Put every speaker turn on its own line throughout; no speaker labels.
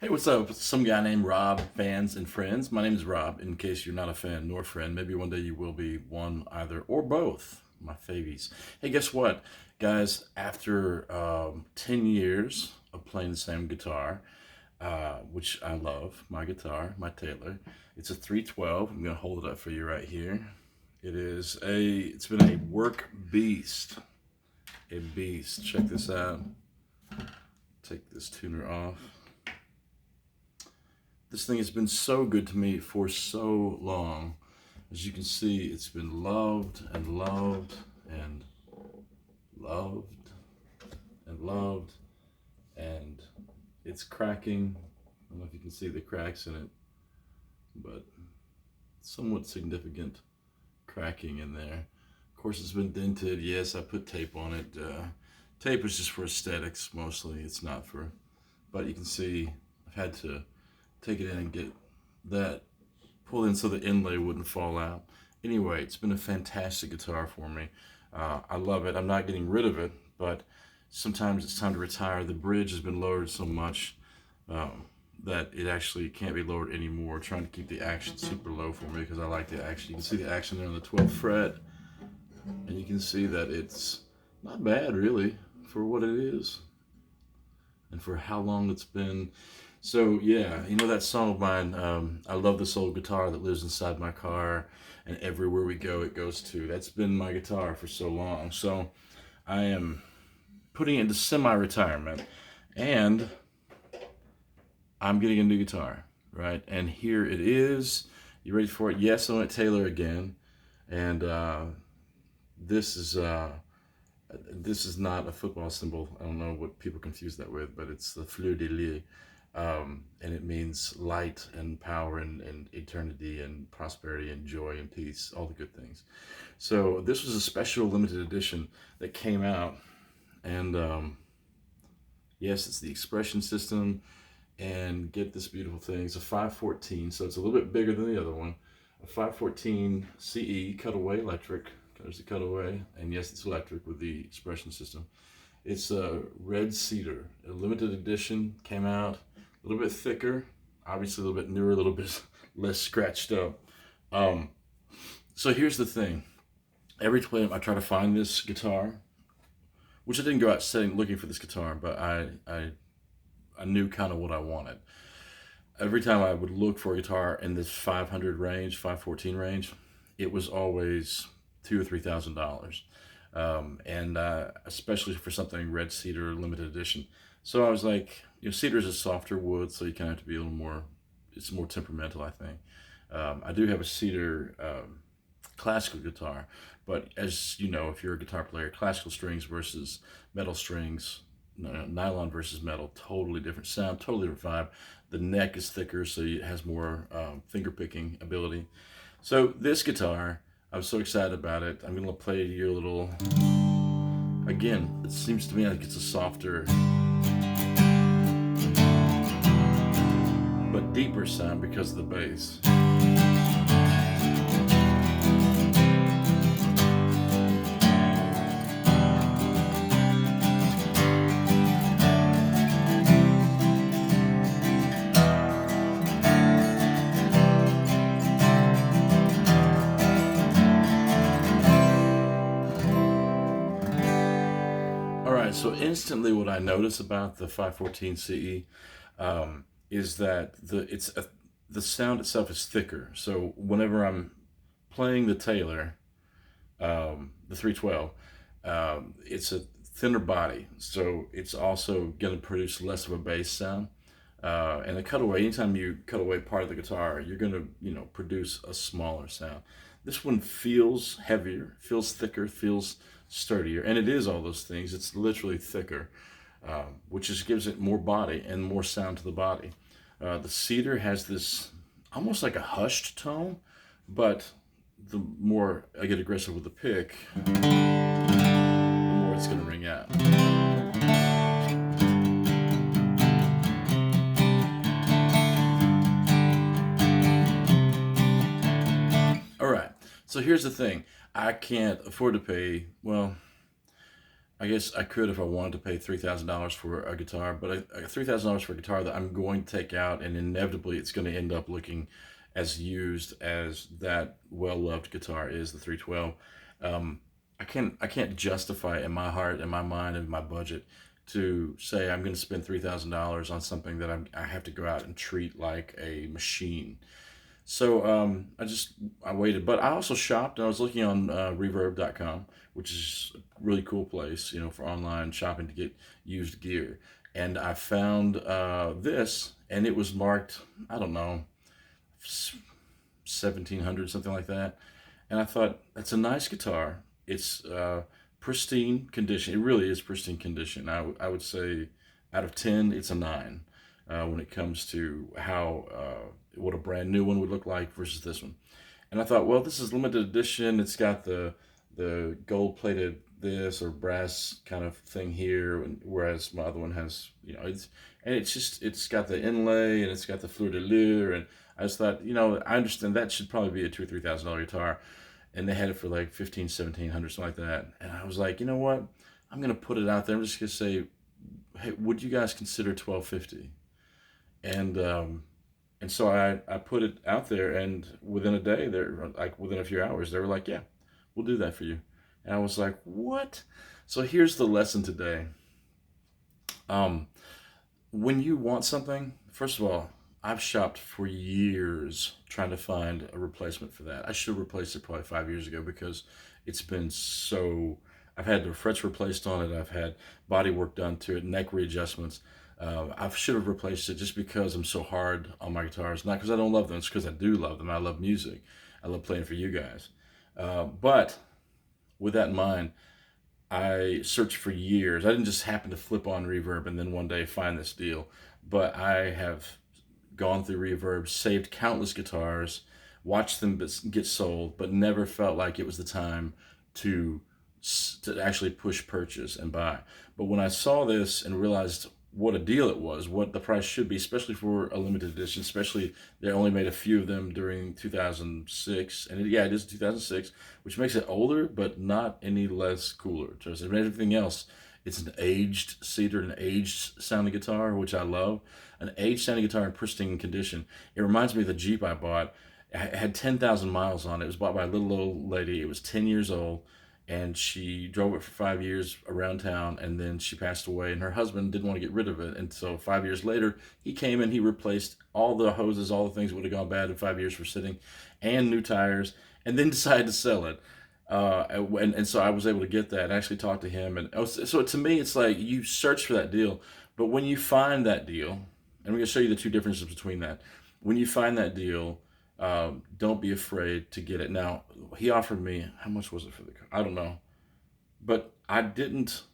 Hey, what's up? Some guy named Rob, fans and friends. My name is Rob, in case you're not a fan nor friend. Maybe one day you will be one, either, or both. My favies. Hey, guess what, guys? After 10 years of playing the same guitar, which I love, my guitar, my Taylor, it's a 312. I'm going to hold it up for you right here. It's been a work beast. A beast. Check this out. Take this tuner off. This thing has been so good to me for so long. As you can see, it's been loved and loved and loved and loved, and it's cracking. I don't know if you can see the cracks in it, but somewhat significant cracking in there. Of course, it's been dented. Yes, I put tape on it. Tape is just for aesthetics mostly. It's not for, but you can see I've had to take it in and get that pulled in so the inlay wouldn't fall out. Anyway, it's been a fantastic guitar for me. I love it. I'm not getting rid of it, but sometimes it's time to retire. The bridge has been lowered so much that it actually can't be lowered anymore. Trying to keep the action super low for me because I like the action. You can see the action there on the 12th fret, and you can see that it's not bad really for what it is and for how long it's been. So yeah, you know that song of mine, I love this old guitar that lives inside my car, and everywhere we go it goes to. That's been my guitar for so long. So I am putting it into semi-retirement, and I'm getting a new guitar, right? And here it is. You ready for it? Yes, I went Taylor again, and this is this is not a football symbol. I don't know what people confuse that with, but it's the fleur de lis. And it means light and power and eternity and prosperity and joy and peace, all the good things. So this was a special limited edition that came out, and yes, it's the expression system. And get this beautiful thing. It's a 514, so it's a little bit bigger than the other one. A 514 CE cutaway electric. There's the cutaway, and yes, it's electric with the expression system. It's a red cedar, a limited edition, came out a little bit thicker, obviously a little bit newer, a little bit less scratched up. So here's the thing. Every time I try to find this guitar, which I didn't go out setting looking for this guitar, but I knew kind of what I wanted. Every time I would look for a guitar in this 500 range, 514 range, it was always $2,000 or $3,000, and especially for something red cedar limited edition. So I was like, cedar is a softer wood, so you kind of have to be a little more. It's more temperamental, I think. I do have a cedar classical guitar, but as you know, if you're a guitar player, classical strings versus metal strings, nylon versus metal, totally different sound, totally different vibe. The neck is thicker, so it has more finger picking ability. So this guitar, I'm so excited about it. I'm gonna play you a little. Again, it seems to me like it's a softer but deeper sound because of the bass. All right, so instantly what I notice about the 514 CE is that the sound itself is thicker. So whenever I'm playing the Taylor, the 312, it's a thinner body, so it's also going to produce less of a bass sound. And the cutaway, anytime you cut away part of the guitar, you're going to, produce a smaller sound. This one feels heavier, feels thicker, feels sturdier, and it is all those things. It's literally thicker, which just gives it more body and more sound to the body. The cedar has this almost like a hushed tone, but the more I get aggressive with the pick, the more it's going to ring out. All right. So here's the thing. I can't afford to pay, well, I guess I could if I wanted to pay $3,000 for a guitar, but $3,000 for a guitar that I'm going to take out, and inevitably it's going to end up looking as used as that well-loved guitar is, the 312. Um, I can't justify in my heart, in my mind, in my budget to say I'm going to spend $3,000 on something that I have to go out and treat like a machine. So I waited, but I also shopped. I was looking on Reverb.com, which is a really cool place, for online shopping to get used gear. And I found this, and it was marked, I don't know, 1700, something like that. And I thought, that's a nice guitar. It's pristine condition. It really is pristine condition. I would say out of 10, it's a 9 when it comes to how what a brand new one would look like versus this one. And I thought, well, this is limited edition. It's got the gold plated this or brass kind of thing here, whereas my other one has, it's got the inlay and it's got the fleur de lure. And I just thought, I understand that should probably be a $2 or $3,000 guitar, and they had it for like 15, 1700, something like that. And I was like, you know what? I'm gonna put it out there. I'm just gonna say, hey, would you guys consider 1250? And so I put it out there, and within a day, they're like within a few hours, they were like, yeah, we'll do that for you. And I was like, what? So here's the lesson today. Um, when you want something, first of all, I've shopped for years trying to find a replacement for that. I should have replaced it probably 5 years ago because it's been so. I've had the frets replaced on it. I've had body work done to it, neck readjustments. I should have replaced it just because I'm so hard on my guitars. Not because I don't love them, it's because I do love them. I love music. I love playing for you guys. But with that in mind, I searched for years. I didn't just happen to flip on Reverb and then one day find this deal, but I have gone through Reverb, saved countless guitars, watched them get sold, but never felt like it was the time to actually push purchase and buy. But when I saw this and realized what a deal it was, what the price should be, especially for a limited edition, especially they only made a few of them during 2006, and yeah, it is 2006, which makes it older, but not any less cooler. Just everything else, it's an aged cedar, an aged sounding guitar, which I love. An aged sounding guitar in pristine condition. It reminds me of the Jeep I bought. It had 10,000 miles on it. It was bought by a little old lady. It was 10 years old, and she drove it for 5 years around town, and then she passed away, and her husband didn't want to get rid of it. And so 5 years later, he came and he replaced all the hoses, all the things that would have gone bad in 5 years for sitting, and new tires, and then decided to sell it. And so I was able to get that and actually talk to him. And so to me, it's like you search for that deal, but when you find that deal, and we're going to show you the two differences between that. When you find that deal, don't be afraid to get it. Now, he offered me, how much was it for the car? I don't know, but I didn't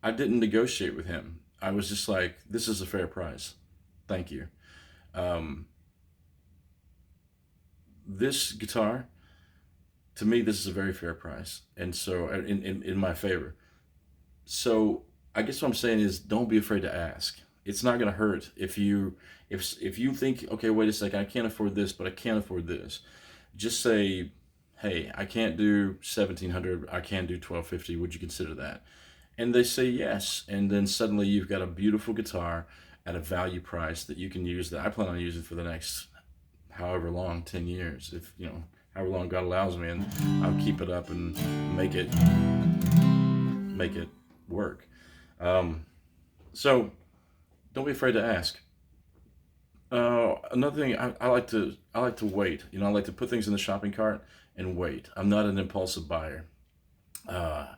negotiate with him. I was just like, this is a fair price. Thank you. Um, this guitar, to me, this is a very fair price, and so in my favor. So I guess what I'm saying is, don't be afraid to ask. It's not going to hurt if you think, okay, wait a second, I can't afford this, but I can't afford this. Just say, hey, I can't do 1700. I can do 1250. Would you consider that? And they say yes, and then suddenly you've got a beautiful guitar at a value price that you can use, that I plan on using for the next however long, 10 years, if however long God allows me, and I'll keep it up and make it make it work. Um, so don't be afraid to ask. Another thing, I like to wait. I like to put things in the shopping cart and wait. I'm not an impulsive buyer. Uh,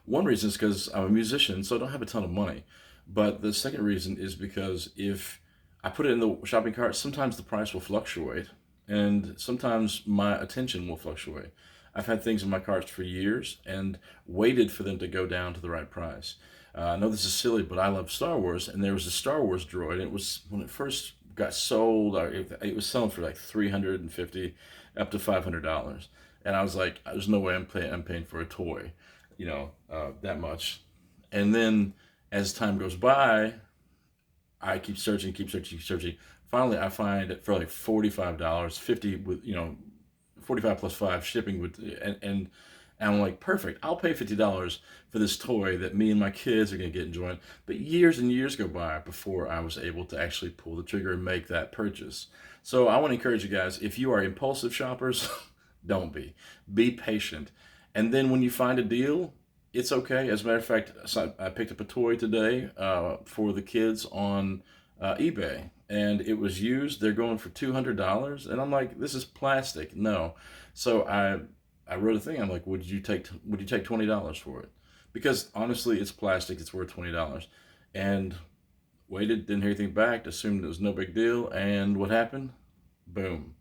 One reason is because I'm a musician, so I don't have a ton of money. But the second reason is because if I put it in the shopping cart, sometimes the price will fluctuate, and sometimes my attention will fluctuate. I've had things in my carts for years and waited for them to go down to the right price. I know this is silly, but I love Star Wars, and there was a Star Wars droid. And it was when it first got sold, it was selling for like 350 up to $500, and I was like, "There's no way I'm paying for a toy, that much." And then as time goes by, I keep searching, keep searching, keep searching. Finally, I find it for like $45, 50 with 45 plus 5 shipping with, and And I'm like, perfect, I'll pay $50 for this toy that me and my kids are going to get enjoying. But years and years go by before I was able to actually pull the trigger and make that purchase. So I want to encourage you guys, if you are impulsive shoppers, don't be. Be patient. And then when you find a deal, it's okay. As a matter of fact, so I picked up a toy today for the kids on eBay, and it was used. They're going for $200, and I'm like, this is plastic. No, so I wrote a thing. I'm like, would you take $20 for it? Because honestly, it's plastic. It's worth $20, and waited, didn't hear anything back. Assumed it was no big deal, and what happened? Boom,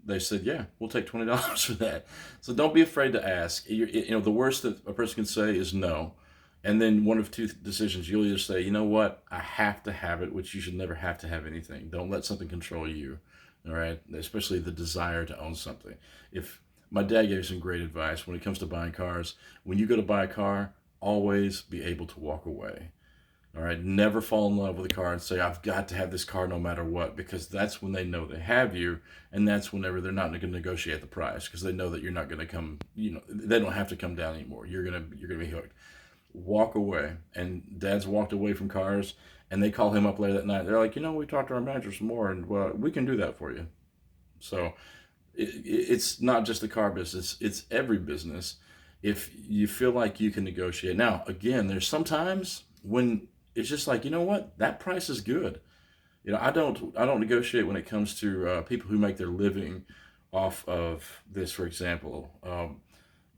they said, yeah, we'll take $20 for that. So don't be afraid to ask. The worst that a person can say is no. And then one of two decisions, you'll either say, you know what, I have to have it, which you should never have to have anything. Don't let something control you, all right? Especially the desire to own something. If my dad gave me some great advice when it comes to buying cars, when you go to buy a car, always be able to walk away. All right, never fall in love with a car and say, I've got to have this car no matter what, because that's when they know they have you, and that's whenever they're not going to negotiate the price, because they know that you're not going to come, they don't have to come down anymore. You're gonna be hooked. Walk away. And Dad's walked away from cars, and they call him up later that night. They're like, we talked to our manager some more, and well, we can do that for you. So it's not just the car business, it's every business. If you feel like you can negotiate. Now, again, there's sometimes when it's just like, you know what, that price is good. I don't negotiate when it comes to people who make their living off of this. For example,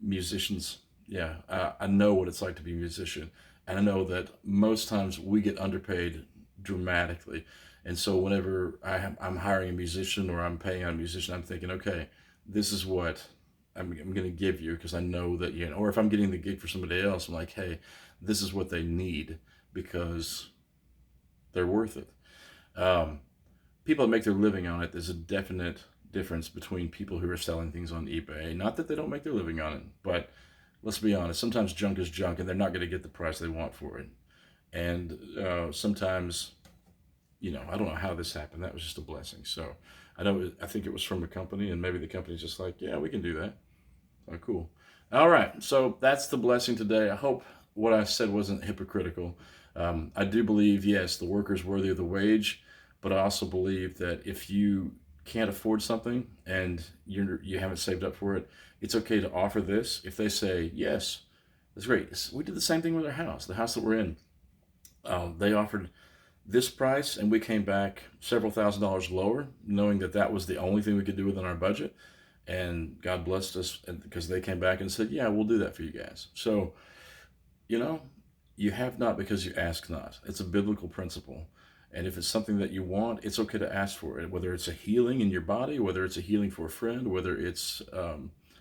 musicians. Yeah, I know what it's like to be a musician, and I know that most times we get underpaid dramatically. And so whenever I'm hiring a musician or I'm paying on a musician, I'm thinking, okay, this is what I'm going to give you, because I know that, or if I'm getting the gig for somebody else, I'm like, hey, this is what they need, because they're worth it. Um, People that make their living on it, there's a definite difference between people who are selling things on eBay. Not that they don't make their living on it, but let's be honest, sometimes junk is junk, and they're not going to get the price they want for it. And sometimes, I don't know how this happened. That was just a blessing. So I think it was from a company, and maybe the company's just like, yeah, we can do that. Oh, cool. All right. So that's the blessing today. I hope what I said wasn't hypocritical. I do believe, yes, the worker's worthy of the wage, but I also believe that if you can't afford something and you haven't saved up for it, it's okay to offer this. If they say yes, that's great. We did the same thing with our house, the house that we're in. They offered this price, and we came back several $1,000s lower, knowing that that was the only thing we could do within our budget. And God blessed us because they came back and said, yeah, we'll do that for you guys. So, you know, you have not because you ask not. It's a biblical principle. And if it's something that you want, it's okay to ask for it, whether it's a healing in your body, whether it's a healing for a friend, whether it's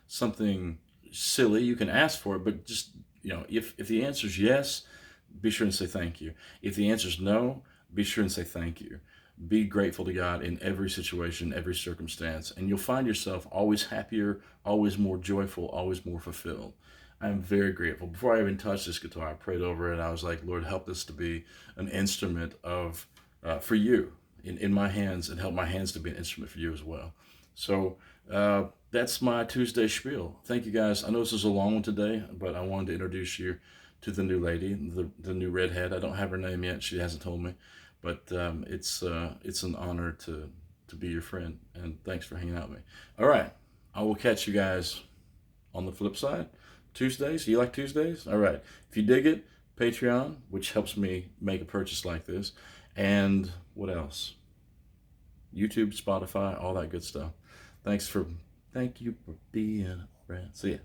something silly, you can ask for it. But just, if the answer is yes, be sure and say thank you. If the answer is no, be sure and say thank you. Be grateful to God in every situation, every circumstance, and you'll find yourself always happier, always more joyful, always more fulfilled. I'm very grateful. Before I even touched this guitar, I prayed over it. And I was like, Lord, help this to be an instrument of for you in my hands, and help my hands to be an instrument for you as well. So that's my Tuesday spiel. Thank you guys. I know this is a long one today, but I wanted to introduce you to the new lady, the new redhead. I don't have her name yet. She hasn't told me, but it's an honor to be your friend, and thanks for hanging out with me. All right, I will catch you guys on the flip side. Tuesdays, you like Tuesdays? All right. If you dig it, Patreon, which helps me make a purchase like this, and what else? YouTube, Spotify, all that good stuff. Thank you for being a friend. See ya.